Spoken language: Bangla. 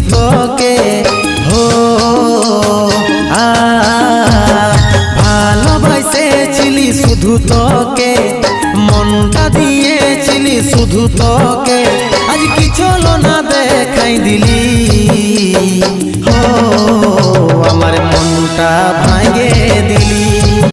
তোকে হো ভালোবাসেছিলি শুধু তোকে, মনটা দিয়েছিলি শুধু তোকে, আজ কি চলো না দেখাই দিলি।